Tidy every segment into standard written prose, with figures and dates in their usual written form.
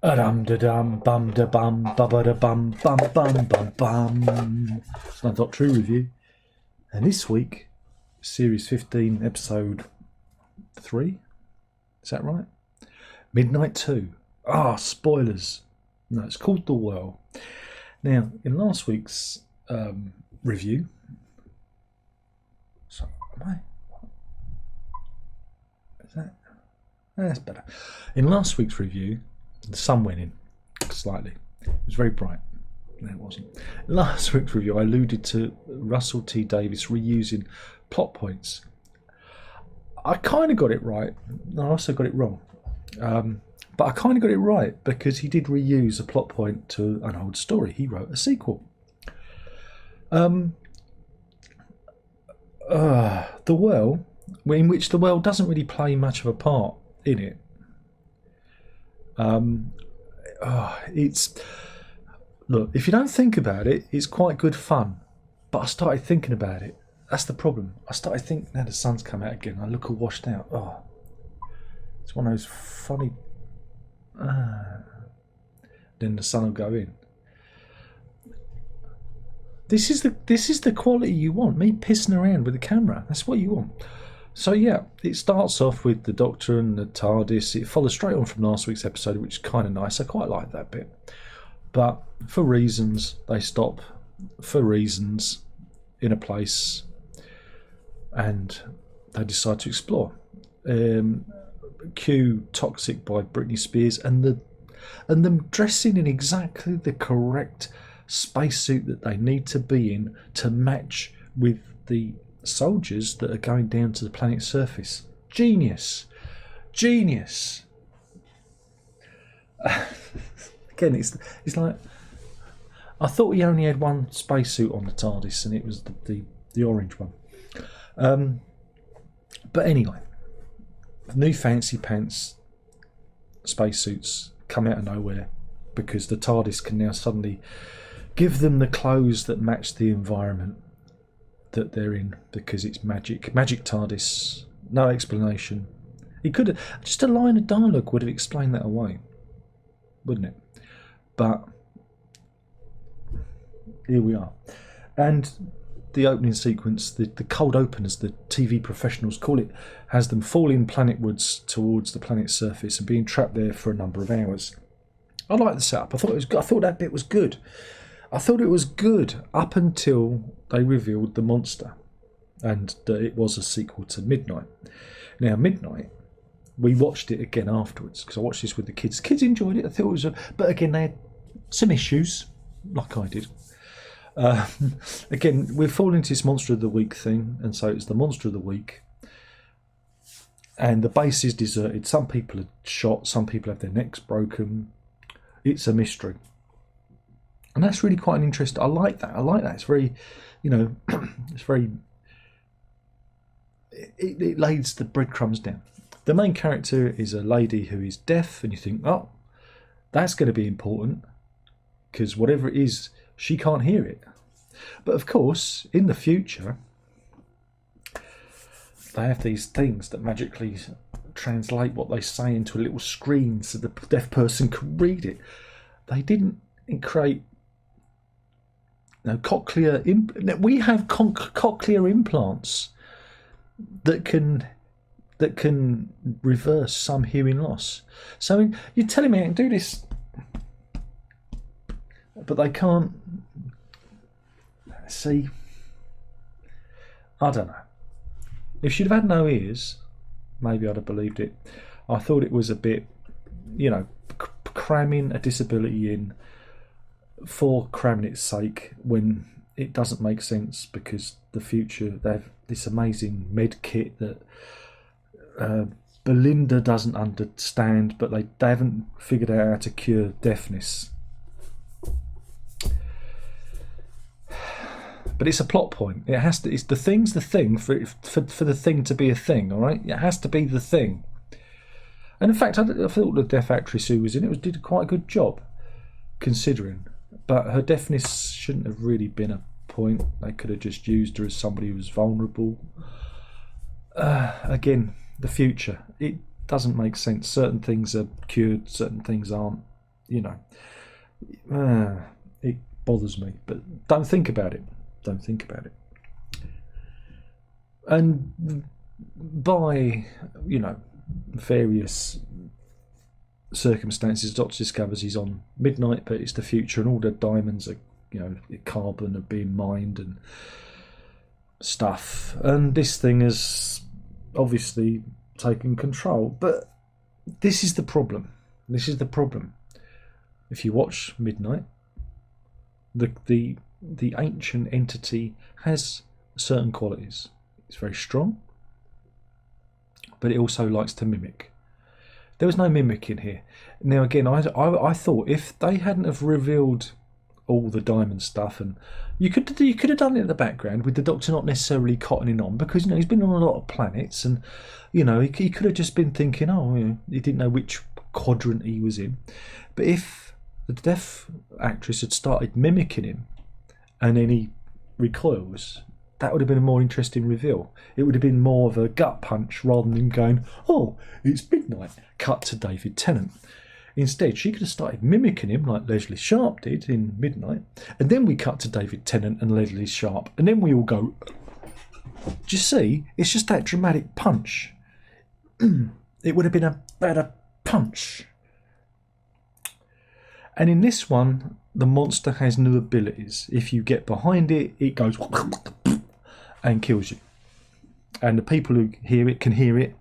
Dum da dum bum da bum bubba da bum bum bum bum bum. It's another Doctor Who review, and this week, Series 15, Episode 3. Is that right? Midnight 2. Spoilers. No, it's called The Well. Now, in last week's review, so am I? Is that? That's better. In last week's review, the sun went in slightly. It was very bright. No, it wasn't. In last week's review, I alluded to Russell T Davies reusing plot points. I kind of got it right. I also got it wrong. But I kind of got it right because he did reuse a plot point to an old story. He wrote a sequel. The Well, in which the Well doesn't really play much of a part in it. It's look, if you don't think about it, it's quite good fun. But I started thinking about it. That's the problem. I started thinking, now the sun's come out again. I look all washed out. It's one of those funny. Then the sun will go in. This is the quality you want. Me pissing around with the camera. That's what you want. So yeah, it starts off with the Doctor and the TARDIS. It follows straight on from last week's episode, which is kind of nice. I quite like that bit. But for reasons, they stop for reasons in a place and they decide to explore. Cue Toxic by Britney Spears and them dressing in exactly the correct spacesuit that they need to be in to match with the soldiers that are going down to the planet's surface. Genius. Again, it's like I thought he only had one spacesuit on the TARDIS, and it was the orange one. But anyway, new fancy pants spacesuits come out of nowhere because the TARDIS can now suddenly give them the clothes that match the environment that they're in because it's magic TARDIS. No explanation. He could have just a line of dialogue would have explained that away, wouldn't it? But here we are. And the opening sequence, the cold open as the TV professionals call it, has them falling planetwards towards the planet's surface and being trapped there for a number of hours. I like the setup. I thought that bit was good. I thought it was good up until they revealed the monster and that it was a sequel to Midnight. Now, Midnight, we watched it again afterwards because I watched this with the kids. Kids enjoyed it. I thought it was but again, they had some issues, like I did. Again, we're falling into this Monster of the Week thing, and so it's the Monster of the Week. And the base is deserted. Some people are shot, some people have their necks broken. It's a mystery. And that's really quite an interest. I like that. It's very, it's very. It lays the breadcrumbs down. The main character is a lady who is deaf, and you think, oh, that's going to be important because whatever it is, she can't hear it. But of course, in the future, they have these things that magically translate what they say into a little screen so the deaf person can read it. They didn't create cochlear. We have cochlear implants that can reverse some hearing loss. So you're telling me I can do this, but they can't. See, I don't know. If she'd have had no ears, maybe I'd have believed it. I thought it was a bit, cramming a disability in for cramming its sake when it doesn't make sense because the future, they have this amazing med kit that Belinda doesn't understand, but they haven't figured out how to cure deafness. But it's a plot point. It has to. It's the thing's the thing for the thing to be a thing. All right, it has to be the thing. And in fact, I thought the deaf actress who was in it did quite a good job, considering. But her deafness shouldn't have really been a point. They could have just used her as somebody who was vulnerable. Again, the future. It doesn't make sense. Certain things are cured, certain things aren't. you know, it bothers me. But don't think about it. Don't think about it. And by, various circumstances, Doctor discovers he's on Midnight, but it's the future, and all the diamonds are, carbon are being mined and stuff. And this thing has obviously taken control. But this is the problem. If you watch Midnight, the ancient entity has certain qualities. It's very strong, but it also likes to mimic. There was no mimicking here. Now again, I thought if they hadn't have revealed all the diamond stuff, and you could have done it in the background with the Doctor not necessarily cottoning on, because he's been on a lot of planets, and he could have just been thinking, he didn't know which quadrant he was in. But if the deaf actress had started mimicking him, and then he recoils, that would have been a more interesting reveal. It would have been more of a gut punch rather than going, oh, it's Midnight, cut to David Tennant. Instead, she could have started mimicking him like Leslie Sharp did in Midnight, and then we cut to David Tennant and Leslie Sharp, and then we all go, do you see? It's just that dramatic punch. It would have been a better punch. And in this one, the monster has new abilities. If you get behind it, it goes and kills you. And the people who hear it can hear it.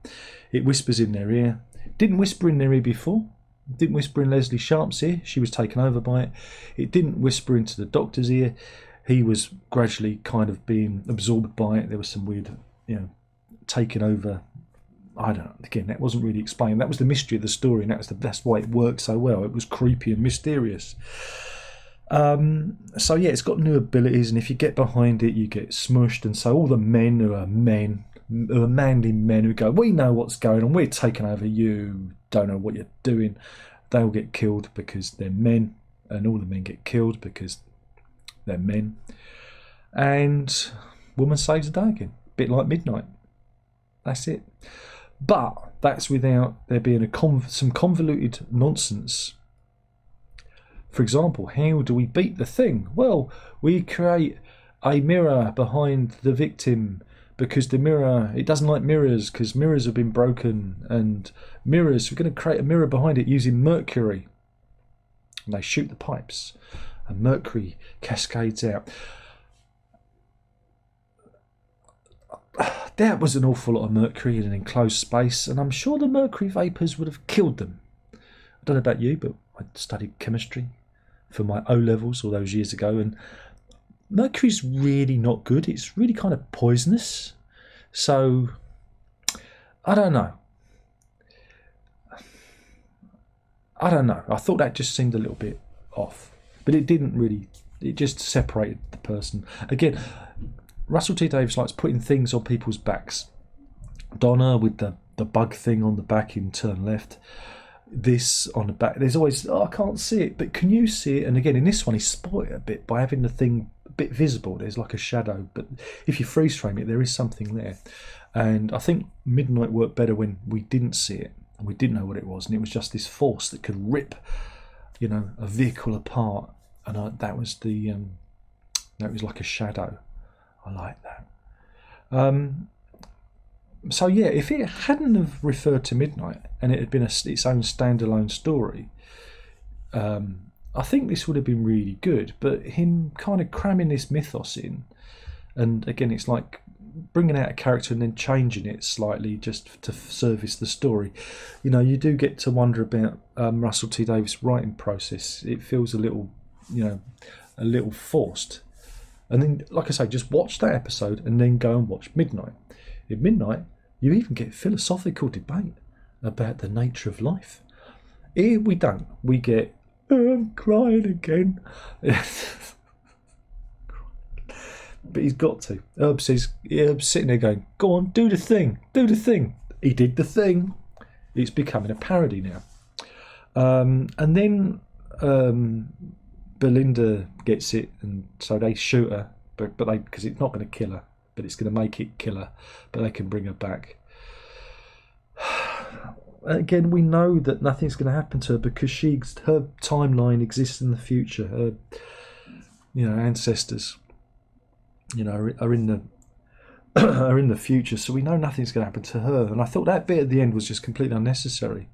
It whispers in their ear. Didn't whisper in their ear before. Didn't whisper in Leslie Sharp's ear. She was taken over by it. It didn't whisper into the Doctor's ear. He was gradually kind of being absorbed by it. There was some weird, taking over. I don't know. Again, that wasn't really explained. That was the mystery of the story, and that's why it worked so well. It was creepy and mysterious. So yeah, it's got new abilities, and if you get behind it, you get smushed. And so all the men who are manly men who go, we know what's going on, we're taking over, you don't know what you're doing, they'll get killed because they're men, and all the men get killed because they're men. And woman saves the day again, a bit like Midnight. That's it. But that's without there being some convoluted nonsense. For example, how do we beat the thing? Well, we create a mirror behind the victim, because the mirror, it doesn't like mirrors because mirrors have been broken, and mirrors, we're going to create a mirror behind it using mercury. And they shoot the pipes and mercury cascades out. That was an awful lot of mercury in an enclosed space, and I'm sure the mercury vapours would have killed them. I don't know about you, but I studied chemistry for my O-levels all those years ago, and mercury's really not good. It's really kind of poisonous. So, I don't know. I thought that just seemed a little bit off. But it didn't really. It just separated the person. Again, Russell T Davies likes putting things on people's backs. Donna with the bug thing on the back in Turn Left. This on the back. There's always, I can't see it, but can you see it? And again, in this one, he spoiled it a bit by having the thing a bit visible. There's like a shadow, but if you freeze frame it, there is something there. And I think Midnight worked better when we didn't see it and we didn't know what it was, and it was just this force that could rip, a vehicle apart. And that was like a shadow. I like that. So yeah, if it hadn't have referred to Midnight and it had been its own standalone story, I think this would have been really good. But him kind of cramming this mythos in, and again, it's like bringing out a character and then changing it slightly just to service the story. You do get to wonder about Russell T Davies' writing process. It feels a little forced. And then, like I say, just watch that episode and then go and watch Midnight. In Midnight, you even get philosophical debate about the nature of life. Here we don't. We get, I'm crying again. But he's got to. Herb's sitting there going, go on, do the thing. He did the thing. It's becoming a parody now. And then Belinda gets it, and so they shoot her, but because it's not going to kill her, but it's going to make it kill her, but they can bring her back. again, we know that nothing's going to happen to her because her timeline exists in the future. Her, ancestors, are in the are in the future, so we know nothing's going to happen to her. And I thought that bit at the end was just completely unnecessary.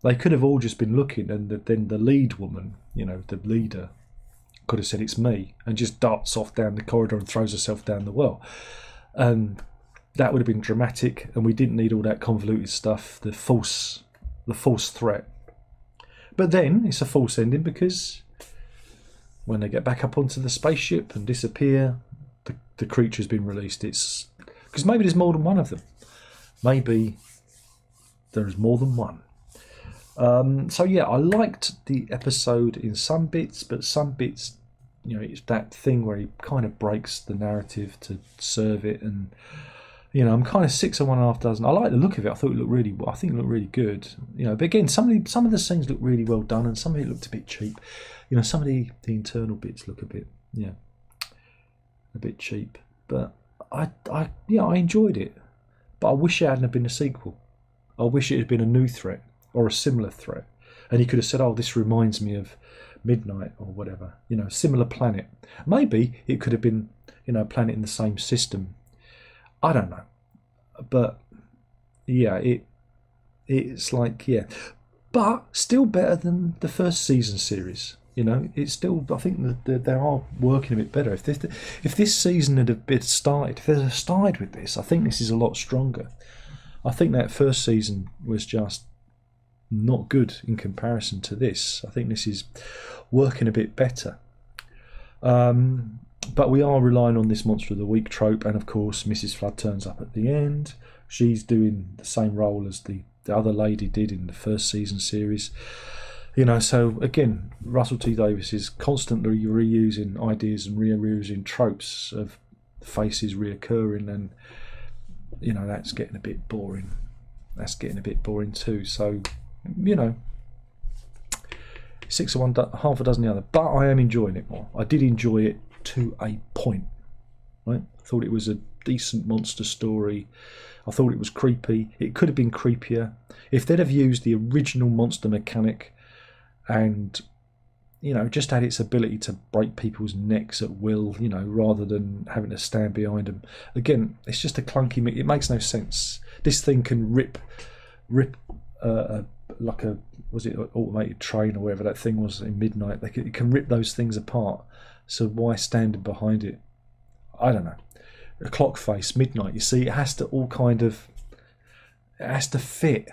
They could have all just been looking, and then the lead woman, the leader, could have said it's me, and just darts off down the corridor and throws herself down the well. And that would have been dramatic, and we didn't need all that convoluted stuff, the false threat. But then it's a false ending because when they get back up onto the spaceship and disappear, the creature's been released. It's because maybe there's more than one of them. Maybe there's more than one. So yeah, I liked the episode in some bits, but some bits, it's that thing where he kind of breaks the narrative to serve it, and I'm kind of 6 of 1.5 dozen. I like the look of it. I think it looked really good. But again, some of the scenes look really well done, and some of it looked a bit cheap. Some of the internal bits look a bit cheap. But I enjoyed it. But I wish it hadn't been a sequel. I wish it had been a new threat or a similar threat, and he could have said, "Oh, this reminds me of Midnight or whatever." Similar planet. Maybe it could have been a planet in the same system. I don't know, but yeah, it's like but still better than the first season series. It's still, I think that they are working a bit better. If this season had been started, if they'd started with this, I think this is a lot stronger. I think that first season was just not good in comparison to this. I think this is working a bit better. But we are relying on this Monster of the Week trope, and of course Mrs. Flood turns up at the end. She's doing the same role as the other lady did in the first season series. So again, Russell T Davies is constantly reusing ideas and reusing tropes of faces reoccurring, and that's getting a bit boring. That's getting a bit boring too. So 6 of one, half a dozen the other. But I am enjoying it more. I did enjoy it to a point. Right? I thought it was a decent monster story. I thought it was creepy. It could have been creepier if they'd have used the original monster mechanic, and just had its ability to break people's necks at will, rather than having to stand behind them. Again, it's just a clunky. It makes no sense. This thing can rip like a, was it an automated train or whatever that thing was in Midnight? It can rip those things apart. So why standing behind it? I don't know. A clock face, Midnight. You see, it has to all kind of. It has to fit.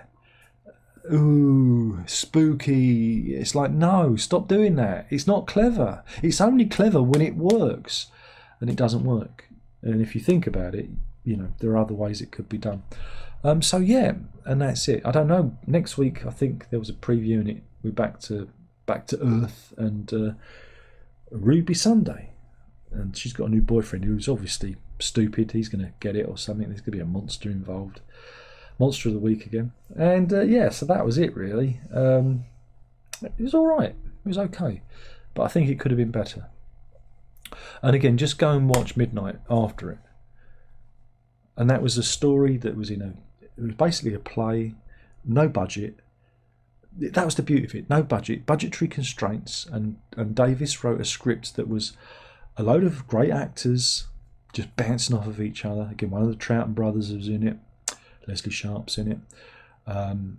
Ooh, spooky. It's like, no, stop doing that. It's not clever. It's only clever when it works, and it doesn't work. And if you think about it, there are other ways it could be done. So yeah, and that's it. I don't know. Next week, I think there was a preview in it. We're back to Earth and Ruby Sunday, and she's got a new boyfriend who's obviously stupid. He's going to get it or something. There's going to be a monster involved. Monster of the Week again. And so that was it really. It was all right. It was okay, but I think it could have been better. And again, just go and watch Midnight after it. And that was a story that was it was basically a play, no budget. That was the beauty of it. No budget, budgetary constraints, and Davis wrote a script that was a load of great actors just bouncing off of each other. Again, one of the Troughton brothers was in it. Leslie Sharp's in it. And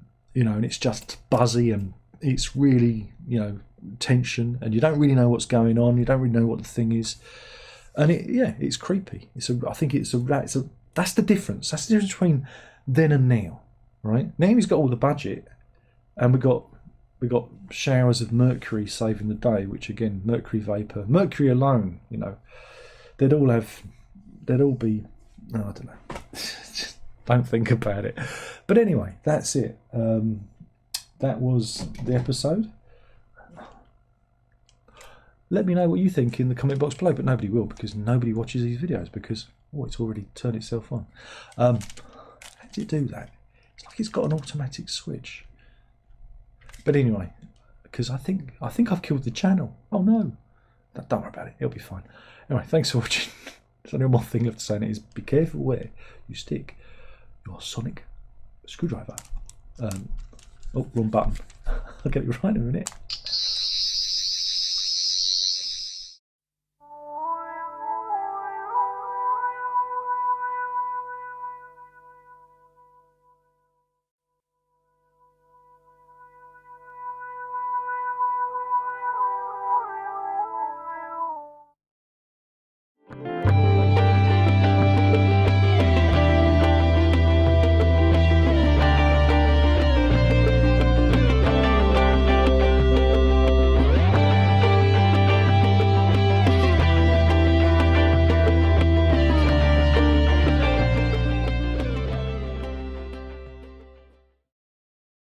it's just buzzy, and it's really, tension, and you don't really know what's going on. You don't really know what the thing is, and it's creepy. That's the difference. That's the difference between then and now, right? Now he's got all the budget, and we got showers of mercury saving the day, which again, mercury vapor, mercury alone, they'd all be, I don't know. Don't think about it. But anyway, that's it. That was the episode. Let me know what you think in the comment box below, but nobody will, because nobody watches these videos because it's already turned itself on. How did it do that? It's like it's got an automatic switch. But anyway, because I think I've killed the channel. Oh no. Don't worry about it. It'll be fine. Anyway, thanks for watching. There's only one thing left to say, and it is be careful where you stick your sonic screwdriver. Oh, wrong button. I'll get it right in a minute.